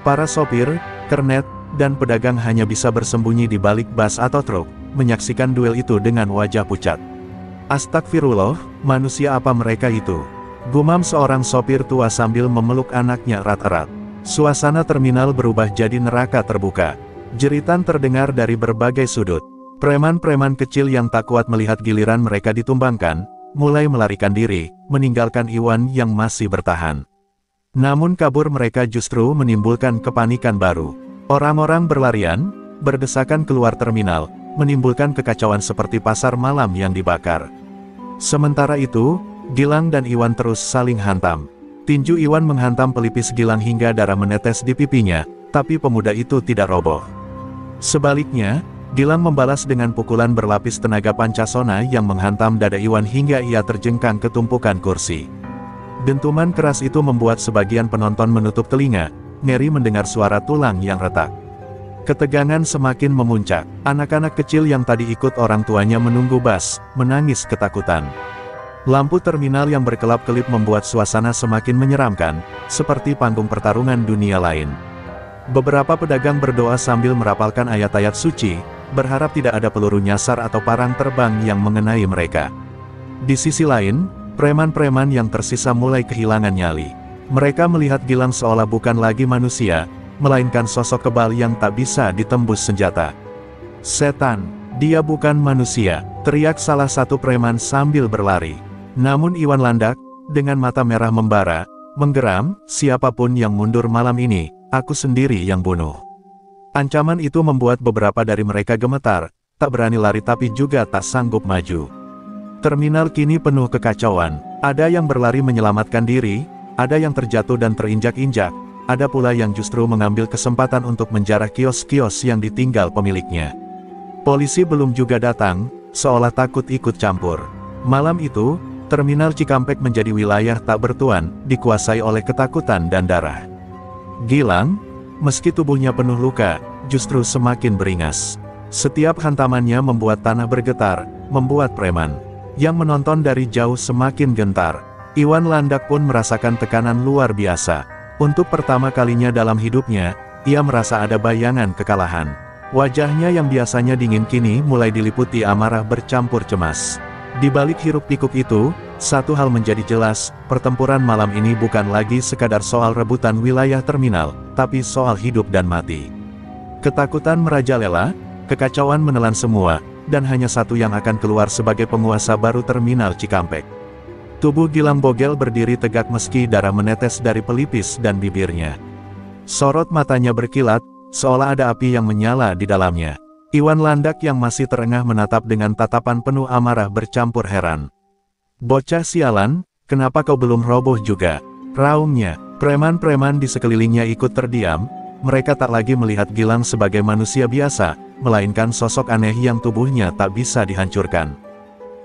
Para sopir, kernet, dan pedagang hanya bisa bersembunyi di balik bas atau truk, menyaksikan duel itu dengan wajah pucat. "Astagfirullah, manusia apa mereka itu?" gumam seorang sopir tua sambil memeluk anaknya erat-erat. Suasana terminal berubah jadi neraka terbuka. Jeritan terdengar dari berbagai sudut. Preman-preman kecil yang tak kuat melihat giliran mereka ditumbangkan, mulai melarikan diri, meninggalkan Iwan yang masih bertahan. Namun kabur mereka justru menimbulkan kepanikan baru. Orang-orang berlarian, berdesakan keluar terminal, menimbulkan kekacauan seperti pasar malam yang dibakar. Sementara itu, Gilang dan Iwan terus saling hantam. Tinju Iwan menghantam pelipis Gilang hingga darah menetes di pipinya, tapi pemuda itu tidak roboh. Sebaliknya, Gilang membalas dengan pukulan berlapis tenaga pancasona yang menghantam dada Iwan hingga ia terjengkang ke tumpukan kursi. Dentuman keras itu membuat sebagian penonton menutup telinga, ngeri mendengar suara tulang yang retak. Ketegangan semakin memuncak. Anak-anak kecil yang tadi ikut orang tuanya menunggu bas, menangis ketakutan. Lampu terminal yang berkelap-kelip membuat suasana semakin menyeramkan, seperti panggung pertarungan dunia lain. Beberapa pedagang berdoa sambil merapalkan ayat-ayat suci, berharap tidak ada peluru nyasar atau parang terbang yang mengenai mereka. Di sisi lain, preman-preman yang tersisa mulai kehilangan nyali. Mereka melihat Gilang seolah bukan lagi manusia, melainkan sosok kebal yang tak bisa ditembus senjata. "Setan, dia bukan manusia," teriak salah satu preman sambil berlari. Namun Iwan Landak, dengan mata merah membara, menggeram, "Siapapun yang mundur malam ini, aku sendiri yang bunuh." Ancaman itu membuat beberapa dari mereka gemetar, tak berani lari tapi juga tak sanggup maju. Terminal kini penuh kekacauan. Ada yang berlari menyelamatkan diri, ada yang terjatuh dan terinjak-injak, ada pula yang justru mengambil kesempatan untuk menjarah kios-kios yang ditinggal pemiliknya. Polisi belum juga datang, seolah takut ikut campur. Malam itu, terminal Cikampek menjadi wilayah tak bertuan, dikuasai oleh ketakutan dan darah. Gilang, meski tubuhnya penuh luka, justru semakin beringas. Setiap hantamannya membuat tanah bergetar, membuat preman yang menonton dari jauh semakin gentar. Iwan Landak pun merasakan tekanan luar biasa. Untuk pertama kalinya dalam hidupnya, ia merasa ada bayangan kekalahan. Wajahnya yang biasanya dingin kini mulai diliputi amarah bercampur cemas. Di balik hiruk-pikuk itu, satu hal menjadi jelas, pertempuran malam ini bukan lagi sekadar soal rebutan wilayah terminal, tapi soal hidup dan mati. Ketakutan merajalela, kekacauan menelan semua, dan hanya satu yang akan keluar sebagai penguasa baru terminal Cikampek. Tubuh Gilang Bogel berdiri tegak meski darah menetes dari pelipis dan bibirnya. Sorot matanya berkilat, seolah ada api yang menyala di dalamnya. Iwan Landak yang masih terengah menatap dengan tatapan penuh amarah bercampur heran. "Bocah sialan, kenapa kau belum roboh juga?" raungnya. Preman-preman di sekelilingnya ikut terdiam, mereka tak lagi melihat Gilang sebagai manusia biasa, melainkan sosok aneh yang tubuhnya tak bisa dihancurkan.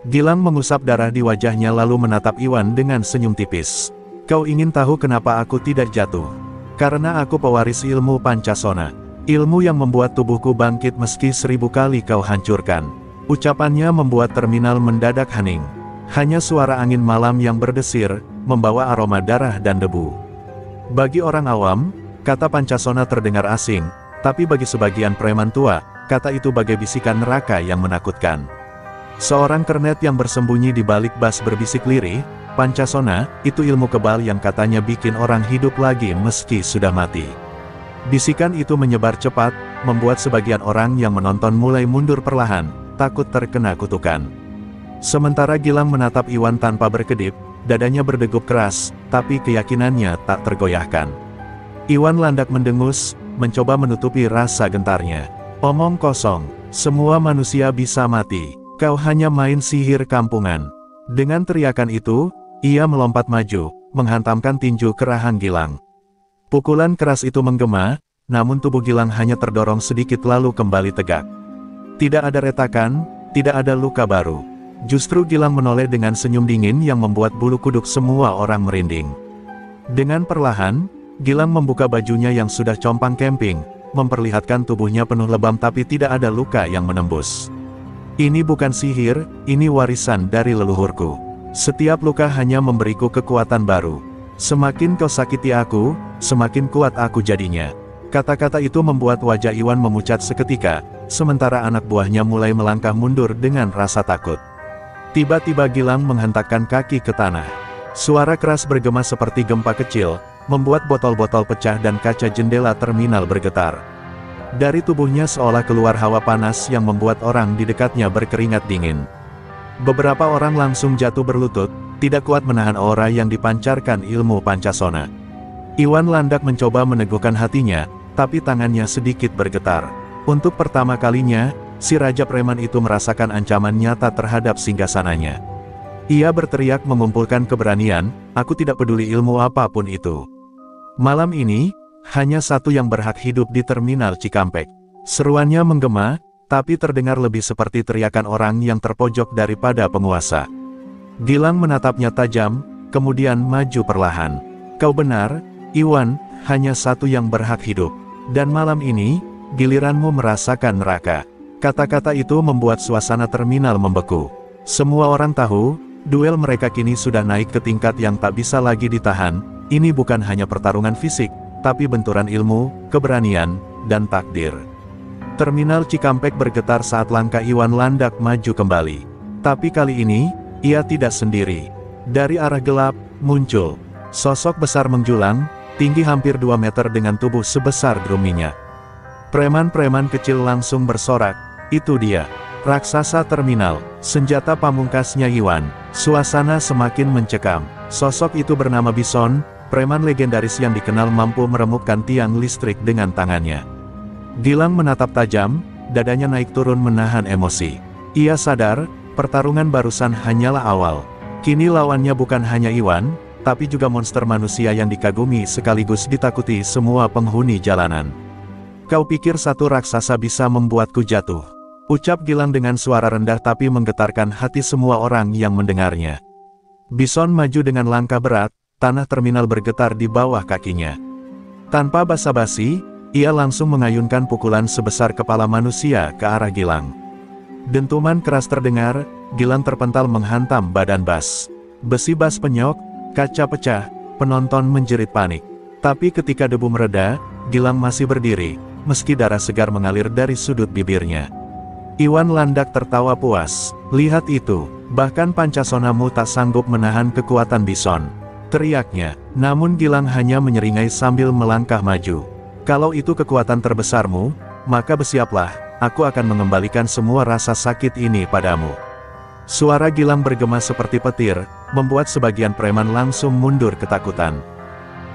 Gilang mengusap darah di wajahnya lalu menatap Iwan dengan senyum tipis. "Kau ingin tahu kenapa aku tidak jatuh? Karena aku pewaris ilmu Pancasona. Ilmu yang membuat tubuhku bangkit meski 1000 kali kau hancurkan. Ucapannya membuat terminal mendadak hening. Hanya suara angin malam yang berdesir, membawa aroma darah dan debu. Bagi orang awam, kata Pancasona terdengar asing, tapi bagi sebagian preman tua, kata itu bagai bisikan neraka yang menakutkan. Seorang kernet yang bersembunyi di balik bas berbisik lirih, Pancasona, itu ilmu kebal yang katanya bikin orang hidup lagi meski sudah mati. Bisikan itu menyebar cepat, membuat sebagian orang yang menonton mulai mundur perlahan, takut terkena kutukan. Sementara Gilang menatap Iwan tanpa berkedip, dadanya berdegup keras, tapi keyakinannya tak tergoyahkan. Iwan Landak mendengus, mencoba menutupi rasa gentarnya. Omong kosong, semua manusia bisa mati, kau hanya main sihir kampungan. Dengan teriakan itu, ia melompat maju, menghantamkan tinju ke rahang Gilang. Pukulan keras itu menggema, namun tubuh Gilang hanya terdorong sedikit lalu kembali tegak. Tidak ada retakan, tidak ada luka baru. Justru Gilang menoleh dengan senyum dingin yang membuat bulu kuduk semua orang merinding. Dengan perlahan, Gilang membuka bajunya yang sudah compang camping, memperlihatkan tubuhnya penuh lebam tapi tidak ada luka yang menembus. Ini bukan sihir, ini warisan dari leluhurku. Setiap luka hanya memberiku kekuatan baru. Semakin kau sakiti aku, semakin kuat aku jadinya. Kata-kata itu membuat wajah Iwan memucat seketika, sementara anak buahnya mulai melangkah mundur dengan rasa takut. Tiba-tiba Gilang menghentakkan kaki ke tanah. Suara keras bergema seperti gempa kecil, membuat botol-botol pecah dan kaca jendela terminal bergetar. Dari tubuhnya seolah keluar hawa panas yang membuat orang di dekatnya berkeringat dingin. Beberapa orang langsung jatuh berlutut, tidak kuat menahan aura yang dipancarkan ilmu Pancasona. Iwan Landak mencoba meneguhkan hatinya, tapi tangannya sedikit bergetar. Untuk pertama kalinya, si Raja Preman itu merasakan ancaman nyata terhadap singgasananya. Ia berteriak mengumpulkan keberanian, aku tidak peduli ilmu apapun itu. Malam ini, hanya satu yang berhak hidup di terminal Cikampek. Seruannya menggema, tapi terdengar lebih seperti teriakan orang yang terpojok daripada penguasa. Gilang menatapnya tajam, kemudian maju perlahan. Kau benar, Iwan, hanya satu yang berhak hidup. Dan malam ini, giliranmu merasakan neraka. Kata-kata itu membuat suasana terminal membeku. Semua orang tahu, duel mereka kini sudah naik ke tingkat yang tak bisa lagi ditahan. Ini bukan hanya pertarungan fisik, tapi benturan ilmu, keberanian, dan takdir. Terminal Cikampek bergetar saat langkah Iwan Landak maju kembali. Tapi kali ini, ia tidak sendiri. Dari arah gelap, muncul sosok besar menjulang, tinggi hampir 2 meter dengan tubuh sebesar drum minyak. Preman-preman kecil langsung bersorak, itu dia, raksasa terminal, senjata pamungkasnya Iwan. Suasana semakin mencekam. Sosok itu bernama Bison, preman legendaris yang dikenal mampu meremukkan tiang listrik dengan tangannya. Gilang menatap tajam, dadanya naik turun menahan emosi. Ia sadar, pertarungan barusan hanyalah awal. Kini lawannya bukan hanya Iwan, tapi juga monster manusia yang dikagumi sekaligus ditakuti semua penghuni jalanan. Kau pikir satu raksasa bisa membuatku jatuh? Ucap Gilang dengan suara rendah tapi menggetarkan hati semua orang yang mendengarnya. Bison maju dengan langkah berat, tanah terminal bergetar di bawah kakinya. Tanpa basa-basi, ia langsung mengayunkan pukulan sebesar kepala manusia ke arah Gilang. Dentuman keras terdengar, Gilang terpental menghantam badan bas. Besi bas penyok, kaca pecah, penonton menjerit panik. Tapi ketika debu mereda, Gilang masih berdiri, meski darah segar mengalir dari sudut bibirnya. Iwan Landak tertawa puas. Lihat itu, bahkan Pancasonamu tak sanggup menahan kekuatan Bison, teriaknya. Namun Gilang hanya menyeringai sambil melangkah maju. Kalau itu kekuatan terbesarmu, maka bersiaplah, aku akan mengembalikan semua rasa sakit ini padamu. Suara Gilang bergema seperti petir, membuat sebagian preman langsung mundur ketakutan.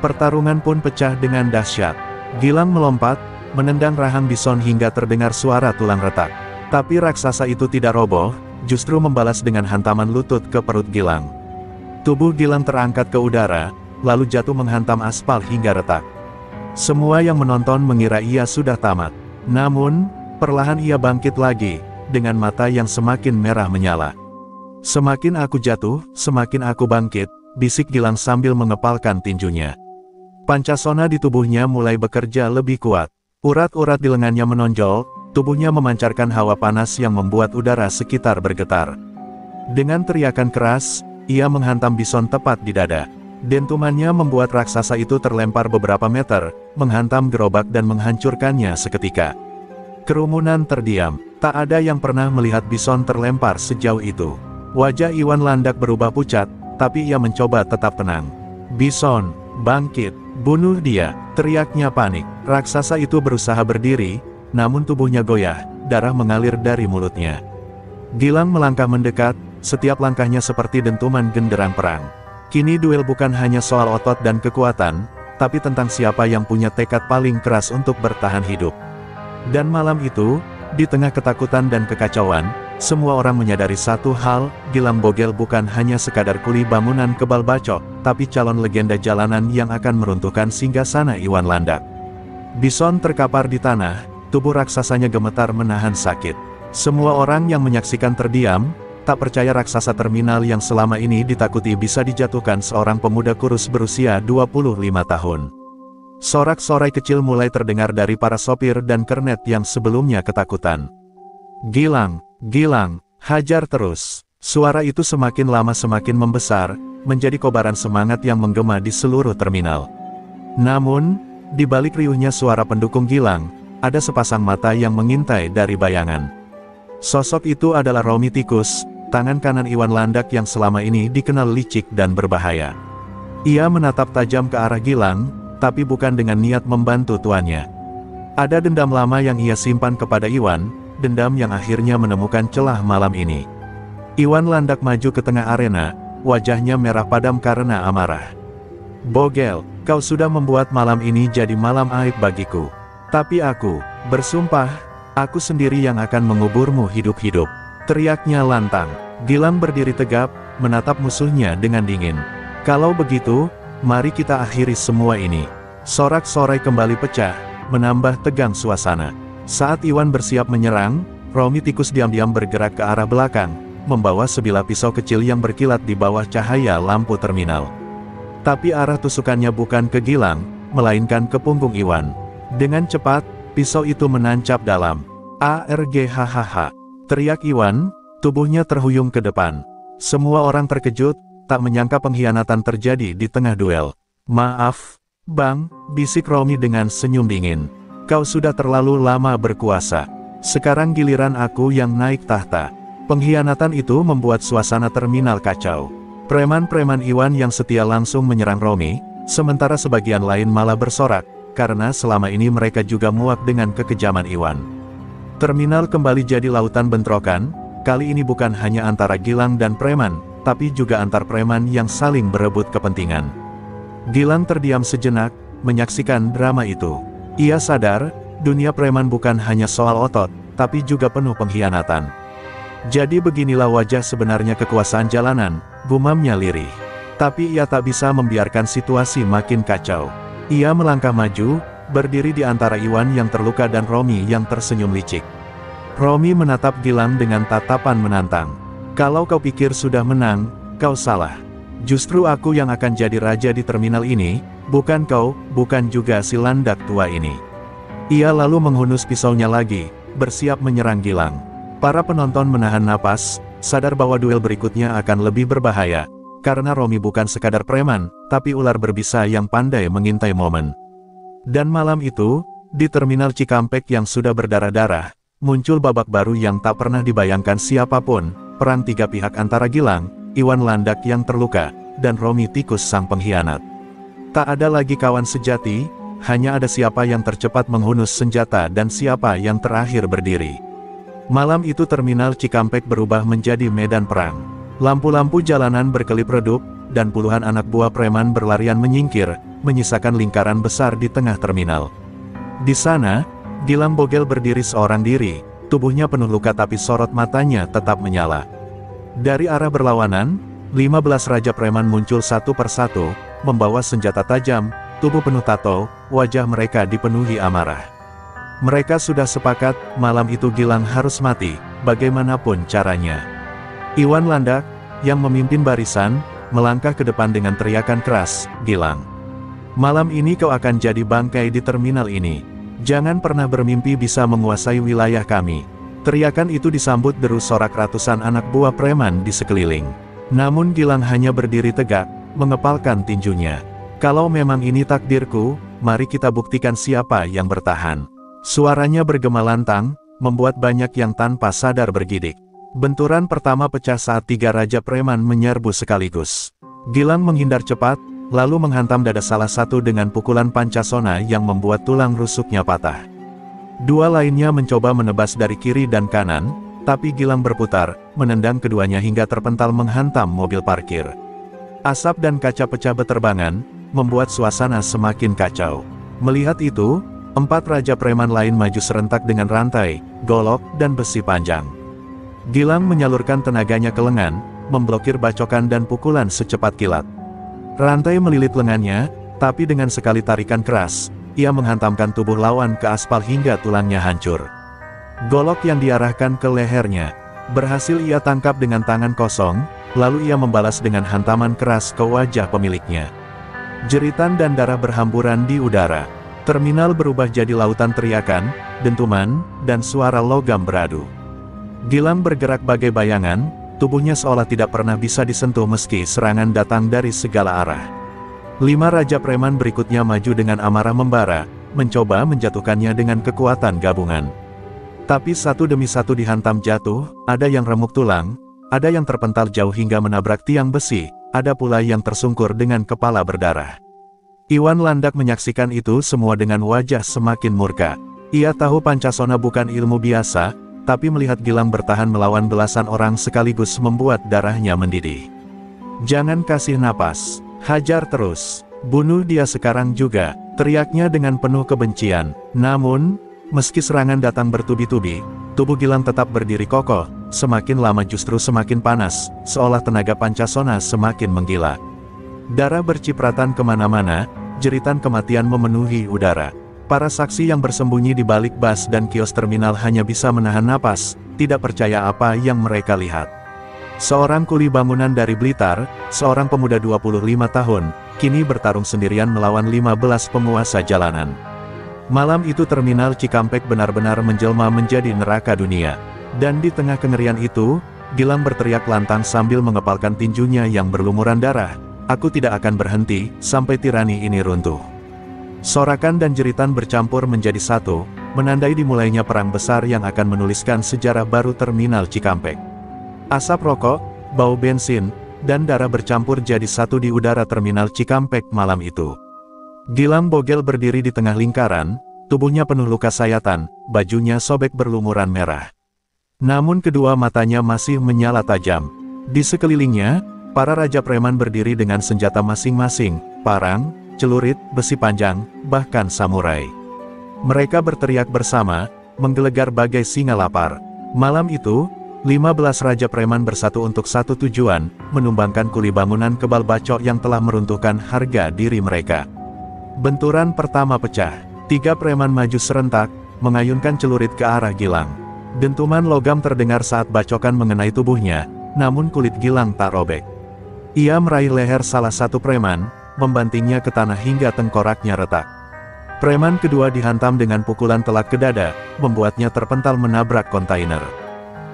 Pertarungan pun pecah dengan dahsyat. Gilang melompat, menendang rahang Bison hingga terdengar suara tulang retak. Tapi raksasa itu tidak roboh, justru membalas dengan hantaman lutut ke perut Gilang. Tubuh Gilang terangkat ke udara, lalu jatuh menghantam aspal hingga retak. Semua yang menonton mengira ia sudah tamat. Namun, perlahan ia bangkit lagi, dengan mata yang semakin merah menyala. Semakin aku jatuh, semakin aku bangkit, bisik Gilang sambil mengepalkan tinjunya. Pancasona di tubuhnya mulai bekerja lebih kuat. Urat-urat di lengannya menonjol, tubuhnya memancarkan hawa panas yang membuat udara sekitar bergetar. Dengan teriakan keras, ia menghantam bison tepat di dada. Dentumannya membuat raksasa itu terlempar beberapa meter, menghantam gerobak dan menghancurkannya seketika. Kerumunan terdiam, tak ada yang pernah melihat bison terlempar sejauh itu. Wajah Iwan Landak berubah pucat, tapi ia mencoba tetap tenang. "Bison, bangkit, bunuh dia!" teriaknya panik. Raksasa itu berusaha berdiri, namun tubuhnya goyah, darah mengalir dari mulutnya. Gilang melangkah mendekat, setiap langkahnya seperti dentuman genderang perang. Kini duel bukan hanya soal otot dan kekuatan, tapi tentang siapa yang punya tekad paling keras untuk bertahan hidup. Dan malam itu, di tengah ketakutan dan kekacauan, semua orang menyadari satu hal, Gilang Bogel bukan hanya sekadar kuli bangunan kebal bacok, tapi calon legenda jalanan yang akan meruntuhkan singgasana Iwan Landak. Bison terkapar di tanah, tubuh raksasanya gemetar menahan sakit. Semua orang yang menyaksikan terdiam, tak percaya raksasa terminal yang selama ini ditakuti bisa dijatuhkan seorang pemuda kurus berusia 25 tahun. Sorak-sorai kecil mulai terdengar dari para sopir dan kernet yang sebelumnya ketakutan. "Gilang, Gilang, hajar terus!" Suara itu semakin lama semakin membesar, menjadi kobaran semangat yang menggema di seluruh terminal. Namun, di balik riuhnya suara pendukung Gilang, ada sepasang mata yang mengintai dari bayangan. Sosok itu adalah Romi Tikus, tangan kanan Iwan Landak yang selama ini dikenal licik dan berbahaya. Ia menatap tajam ke arah Gilang, tapi bukan dengan niat membantu tuannya. Ada dendam lama yang ia simpan kepada Iwan, dendam yang akhirnya menemukan celah malam ini. Iwan Landak maju ke tengah arena, wajahnya merah padam karena amarah. "Bogel, kau sudah membuat malam ini jadi malam aib bagiku. Tapi aku, bersumpah, aku sendiri yang akan menguburmu hidup-hidup," teriaknya lantang. Gilang berdiri tegap, menatap musuhnya dengan dingin. "Kalau begitu, mari kita akhiri semua ini." Sorak-sorai kembali pecah, menambah tegang suasana. Saat Iwan bersiap menyerang, Romi Tikus diam-diam bergerak ke arah belakang, membawa sebilah pisau kecil yang berkilat di bawah cahaya lampu terminal. Tapi arah tusukannya bukan ke Gilang, melainkan ke punggung Iwan. Dengan cepat, pisau itu menancap dalam. "ARGHHH!" teriak Iwan, tubuhnya terhuyung ke depan. Semua orang terkejut, tak menyangka pengkhianatan terjadi di tengah duel. "Maaf, Bang," bisik Romi dengan senyum dingin. "Kau sudah terlalu lama berkuasa. Sekarang giliran aku yang naik tahta." Pengkhianatan itu membuat suasana terminal kacau. Preman-preman Iwan yang setia langsung menyerang Romi, sementara sebagian lain malah bersorak, karena selama ini mereka juga muak dengan kekejaman Iwan. Terminal kembali jadi lautan bentrokan, kali ini bukan hanya antara Gilang dan preman, tapi juga antar preman yang saling berebut kepentingan. Gilang terdiam sejenak, menyaksikan drama itu. Ia sadar, dunia preman bukan hanya soal otot, tapi juga penuh pengkhianatan. "Jadi beginilah wajah sebenarnya kekuasaan jalanan," gumamnya lirih. Tapi ia tak bisa membiarkan situasi makin kacau. Ia melangkah maju, berdiri di antara Iwan yang terluka dan Romi yang tersenyum licik. Romi menatap Gilang dengan tatapan menantang. "Kalau kau pikir sudah menang, kau salah. Justru aku yang akan jadi raja di terminal ini, bukan kau, bukan juga si Landak tua ini." Ia lalu menghunus pisaunya lagi, bersiap menyerang Gilang. Para penonton menahan napas, sadar bahwa duel berikutnya akan lebih berbahaya, karena Romi bukan sekadar preman, tapi ular berbisa yang pandai mengintai momen. Dan malam itu, di terminal Cikampek yang sudah berdarah-darah, muncul babak baru yang tak pernah dibayangkan siapapun, perang tiga pihak antara Gilang, Iwan Landak yang terluka, dan Romi Tikus sang pengkhianat. Tak ada lagi kawan sejati, hanya ada siapa yang tercepat menghunus senjata dan siapa yang terakhir berdiri. Malam itu terminal Cikampek berubah menjadi medan perang. Lampu-lampu jalanan berkelip redup, dan puluhan anak buah preman berlarian menyingkir, menyisakan lingkaran besar di tengah terminal. Di sana, Gilang Bogel berdiri seorang diri, tubuhnya penuh luka tapi sorot matanya tetap menyala. Dari arah berlawanan, 15 raja preman muncul satu persatu, membawa senjata tajam, tubuh penuh tato, wajah mereka dipenuhi amarah. Mereka sudah sepakat, malam itu Gilang harus mati, bagaimanapun caranya. Iwan Landak, yang memimpin barisan, melangkah ke depan dengan teriakan keras, "Gilang, malam ini kau akan jadi bangkai di terminal ini. Jangan pernah bermimpi bisa menguasai wilayah kami. Teriakan itu disambut deru sorak ratusan anak buah preman di sekeliling. Namun Gilang hanya berdiri tegak, mengepalkan tinjunya. Kalau memang ini takdirku, mari kita buktikan siapa yang bertahan. Suaranya bergema lantang, membuat banyak yang tanpa sadar bergidik. Benturan pertama pecah saat 3 raja preman menyerbu sekaligus. Gilang menghindar cepat, lalu menghantam dada salah satu dengan pukulan pancasona yang membuat tulang rusuknya patah. 2 lainnya mencoba menebas dari kiri dan kanan, tapi Gilang berputar, menendang keduanya hingga terpental menghantam mobil parkir. Asap dan kaca pecah beterbangan, membuat suasana semakin kacau. Melihat itu, 4 raja preman lain maju serentak dengan rantai, golok, dan besi panjang. Gilang menyalurkan tenaganya ke lengan, memblokir bacokan dan pukulan secepat kilat. Rantai melilit lengannya, tapi dengan sekali tarikan keras, ia menghantamkan tubuh lawan ke aspal hingga tulangnya hancur. Golok yang diarahkan ke lehernya, berhasil ia tangkap dengan tangan kosong, lalu ia membalas dengan hantaman keras ke wajah pemiliknya. Jeritan dan darah berhamburan di udara. Terminal berubah jadi lautan teriakan, dentuman, dan suara logam beradu. Gilang bergerak bagai bayangan, tubuhnya seolah tidak pernah bisa disentuh meski serangan datang dari segala arah. 5 raja preman berikutnya maju dengan amarah membara, mencoba menjatuhkannya dengan kekuatan gabungan. Tapi satu demi satu dihantam jatuh, ada yang remuk tulang, ada yang terpental jauh hingga menabrak tiang besi, ada pula yang tersungkur dengan kepala berdarah. Iwan Landak menyaksikan itu semua dengan wajah semakin murka. Ia tahu pancasona bukan ilmu biasa, tapi melihat Gilang bertahan melawan belasan orang sekaligus membuat darahnya mendidih. Jangan kasih napas, hajar terus, bunuh dia sekarang juga, teriaknya dengan penuh kebencian. Namun, meski serangan datang bertubi-tubi, tubuh Gilang tetap berdiri kokoh, semakin lama justru semakin panas, seolah tenaga pancasona semakin menggila. Darah bercipratan kemana-mana, jeritan kematian memenuhi udara. Para saksi yang bersembunyi di balik bas dan kios terminal hanya bisa menahan napas, tidak percaya apa yang mereka lihat. Seorang kuli bangunan dari Blitar, seorang pemuda 25 tahun, kini bertarung sendirian melawan 15 penguasa jalanan. Malam itu terminal Cikampek benar-benar menjelma menjadi neraka dunia. Dan di tengah kengerian itu, Gilang berteriak lantang sambil mengepalkan tinjunya yang berlumuran darah, "Aku tidak akan berhenti, sampai tirani ini runtuh." Sorakan dan jeritan bercampur menjadi satu, menandai dimulainya perang besar yang akan menuliskan sejarah baru terminal Cikampek. Asap rokok, bau bensin, dan darah bercampur jadi satu di udara terminal Cikampek malam itu. Gilang Bogel berdiri di tengah lingkaran, tubuhnya penuh luka sayatan, bajunya sobek berlumuran merah. Namun kedua matanya masih menyala tajam. Di sekelilingnya, para raja preman berdiri dengan senjata masing-masing, parang, celurit, besi panjang, bahkan samurai. Mereka berteriak bersama, menggelegar bagai singa lapar. Malam itu, 15 raja preman bersatu untuk satu tujuan, menumbangkan kuli bangunan kebal bacok yang telah meruntuhkan harga diri mereka. Benturan pertama pecah. 3 preman maju serentak, mengayunkan celurit ke arah Gilang. Dentuman logam terdengar saat bacokan mengenai tubuhnya, namun kulit Gilang tak robek. Ia meraih leher salah satu preman, membantingnya ke tanah hingga tengkoraknya retak. Preman kedua dihantam dengan pukulan telak ke dada, membuatnya terpental menabrak kontainer.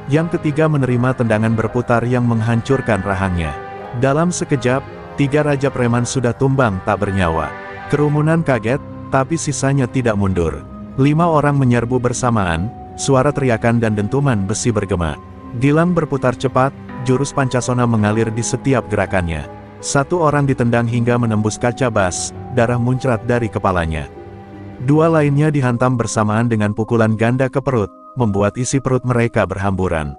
Yang ketiga menerima tendangan berputar yang menghancurkan rahangnya. Dalam sekejap, 3 raja preman sudah tumbang tak bernyawa. Kerumunan kaget, tapi sisanya tidak mundur. 5 orang menyerbu bersamaan, suara teriakan dan dentuman besi bergema. Gilang berputar cepat, jurus pancasona mengalir di setiap gerakannya. 1 orang ditendang hingga menembus kaca bas, darah muncrat dari kepalanya. 2 lainnya dihantam bersamaan dengan pukulan ganda ke perut, membuat isi perut mereka berhamburan.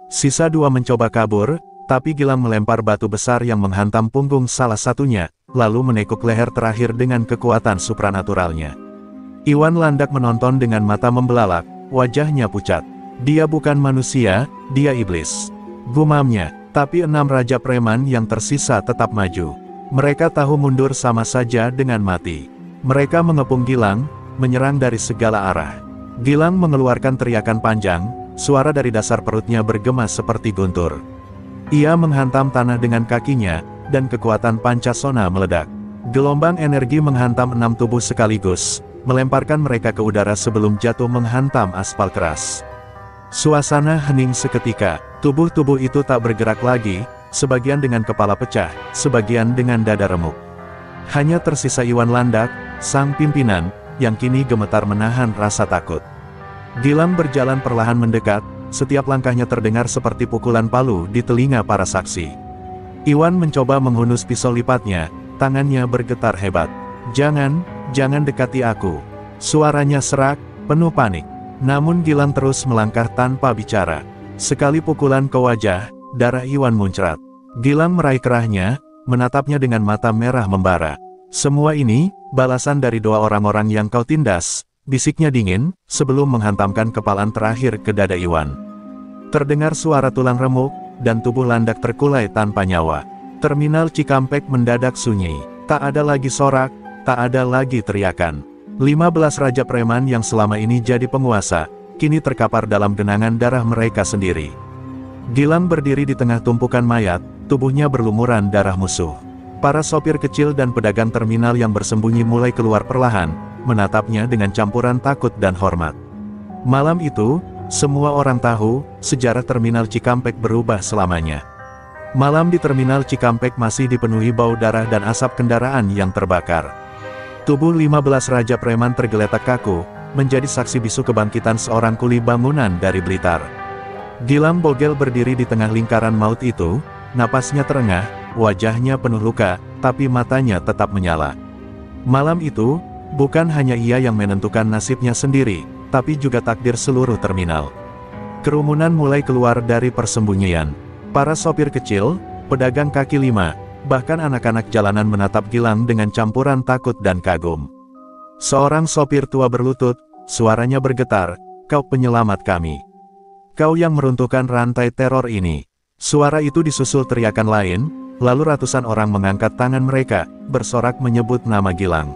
Sisa 2 mencoba kabur, tapi Gilang melempar batu besar yang menghantam punggung salah satunya, lalu menekuk leher terakhir dengan kekuatan supranaturalnya. Iwan Landak menonton dengan mata membelalak, wajahnya pucat. Dia bukan manusia, dia iblis, gumamnya. Tapi 6 raja preman yang tersisa tetap maju. Mereka tahu mundur sama saja dengan mati. Mereka mengepung Gilang, menyerang dari segala arah. Gilang mengeluarkan teriakan panjang, suara dari dasar perutnya bergema seperti guntur. Ia menghantam tanah dengan kakinya, dan kekuatan pancasona meledak. Gelombang energi menghantam 6 tubuh sekaligus, melemparkan mereka ke udara sebelum jatuh menghantam aspal keras. Suasana hening seketika, tubuh-tubuh itu tak bergerak lagi, sebagian dengan kepala pecah, sebagian dengan dada remuk. Hanya tersisa Iwan Landak, sang pimpinan, yang kini gemetar menahan rasa takut. Gilang berjalan perlahan mendekat, setiap langkahnya terdengar seperti pukulan palu di telinga para saksi. Iwan mencoba menghunus pisau lipatnya, tangannya bergetar hebat. Jangan dekati aku. Suaranya serak, penuh panik. Namun Gilang terus melangkah tanpa bicara. Sekali pukulan ke wajah, darah Iwan muncrat. Gilang meraih kerahnya, menatapnya dengan mata merah membara. Semua ini, balasan dari doa orang-orang yang kau tindas, bisiknya dingin, sebelum menghantamkan kepalan terakhir ke dada Iwan. Terdengar suara tulang remuk, dan tubuh Landak terkulai tanpa nyawa. Terminal Cikampek mendadak sunyi. Tak ada lagi sorak, tak ada lagi teriakan. 15 raja preman yang selama ini jadi penguasa, kini terkapar dalam genangan darah mereka sendiri. Gilang berdiri di tengah tumpukan mayat, tubuhnya berlumuran darah musuh. Para sopir kecil dan pedagang terminal yang bersembunyi mulai keluar perlahan, menatapnya dengan campuran takut dan hormat. Malam itu, semua orang tahu, sejarah terminal Cikampek berubah selamanya. Malam di terminal Cikampek masih dipenuhi bau darah dan asap kendaraan yang terbakar. Tubuh 15 raja preman tergeletak kaku, menjadi saksi bisu kebangkitan seorang kuli bangunan dari Blitar. Gilang Bogel berdiri di tengah lingkaran maut itu, napasnya terengah, wajahnya penuh luka, tapi matanya tetap menyala. Malam itu, bukan hanya ia yang menentukan nasibnya sendiri, tapi juga takdir seluruh terminal. Kerumunan mulai keluar dari persembunyian. Para sopir kecil, pedagang kaki lima, bahkan anak-anak jalanan menatap Gilang dengan campuran takut dan kagum. Seorang sopir tua berlutut, suaranya bergetar, "Kau penyelamat kami. Kau yang meruntuhkan rantai teror ini." Suara itu disusul teriakan lain, lalu ratusan orang mengangkat tangan mereka, bersorak menyebut nama Gilang.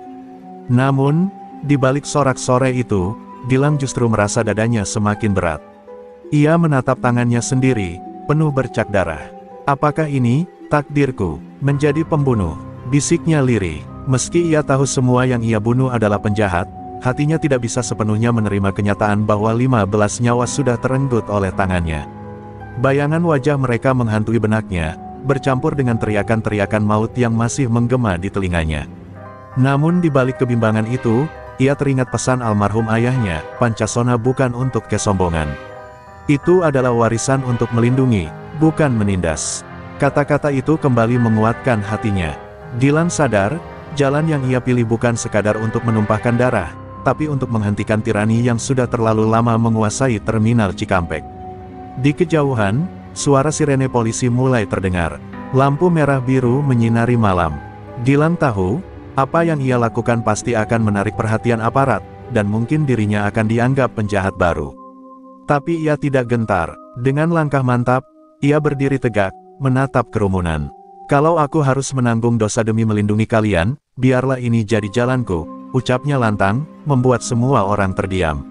Namun, di balik sorak-sorai itu, Gilang justru merasa dadanya semakin berat. Ia menatap tangannya sendiri, penuh bercak darah. "Apakah ini takdirku, menjadi pembunuh?" bisiknya lirih. Meski ia tahu semua yang ia bunuh adalah penjahat, hatinya tidak bisa sepenuhnya menerima kenyataan bahwa 15 nyawa sudah terenggut oleh tangannya. Bayangan wajah mereka menghantui benaknya, bercampur dengan teriakan-teriakan maut yang masih menggema di telinganya. Namun di balik kebimbangan itu, ia teringat pesan almarhum ayahnya, "Pancasona bukan untuk kesombongan. Itu adalah warisan untuk melindungi, bukan menindas." Kata-kata itu kembali menguatkan hatinya. Gilang sadar, jalan yang ia pilih bukan sekadar untuk menumpahkan darah, tapi untuk menghentikan tirani yang sudah terlalu lama menguasai terminal Cikampek. Di kejauhan, suara sirene polisi mulai terdengar. Lampu merah biru menyinari malam. Gilang tahu, apa yang ia lakukan pasti akan menarik perhatian aparat, dan mungkin dirinya akan dianggap penjahat baru. Tapi ia tidak gentar. Dengan langkah mantap, ia berdiri tegak, menatap kerumunan. "Kalau aku harus menanggung dosa demi melindungi kalian, biarlah ini jadi jalanku," ucapnya lantang, membuat semua orang terdiam.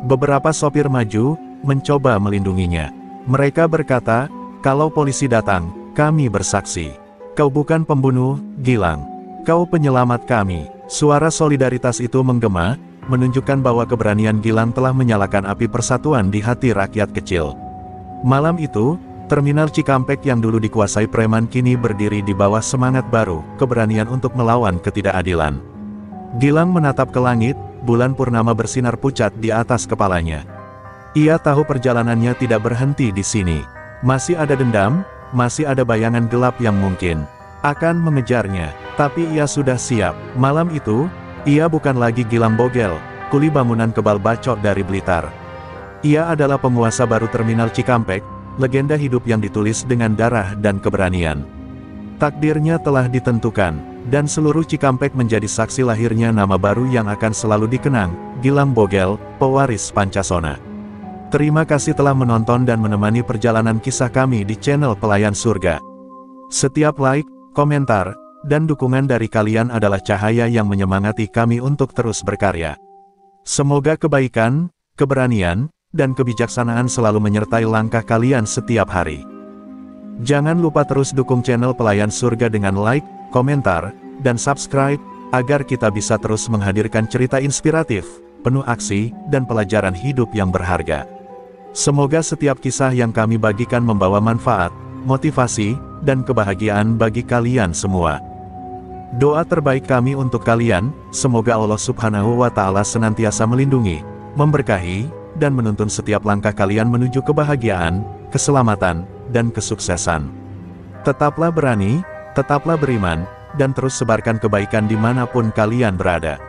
Beberapa sopir maju, mencoba melindunginya. Mereka berkata, "Kalau polisi datang, kami bersaksi. Kau bukan pembunuh, Gilang. Kau penyelamat kami." Suara solidaritas itu menggema, menunjukkan bahwa keberanian Gilang telah menyalakan api persatuan di hati rakyat kecil. Malam itu, terminal Cikampek yang dulu dikuasai preman kini berdiri di bawah semangat baru, keberanian untuk melawan ketidakadilan. Gilang menatap ke langit, bulan purnama bersinar pucat di atas kepalanya. Ia tahu perjalanannya tidak berhenti di sini. Masih ada dendam, masih ada bayangan gelap yang mungkin akan mengejarnya, tapi ia sudah siap. Malam itu, ia bukan lagi Gilang Bogel, kuli bangunan kebal bacok dari Blitar. Ia adalah penguasa baru terminal Cikampek, legenda hidup yang ditulis dengan darah dan keberanian. Takdirnya telah ditentukan, dan seluruh Cikampek menjadi saksi lahirnya nama baru yang akan selalu dikenang, Gilang Bogel, pewaris Pancasona. Terima kasih telah menonton dan menemani perjalanan kisah kami di channel Pelayan Surga. Setiap like, komentar, dan dukungan dari kalian adalah cahaya yang menyemangati kami untuk terus berkarya. Semoga kebaikan, keberanian, dan kebijaksanaan selalu menyertai langkah kalian setiap hari. Jangan lupa terus dukung channel Pelayan Surga dengan like, komentar, dan subscribe, agar kita bisa terus menghadirkan cerita inspiratif, penuh aksi, dan pelajaran hidup yang berharga. Semoga setiap kisah yang kami bagikan membawa manfaat, motivasi, dan kebahagiaan bagi kalian semua. Doa terbaik kami untuk kalian, semoga Allah Subhanahu wa Ta'ala senantiasa melindungi, memberkahi, dan menuntun setiap langkah kalian menuju kebahagiaan, keselamatan, dan kesuksesan. Tetaplah berani, tetaplah beriman, dan terus sebarkan kebaikan dimanapun kalian berada.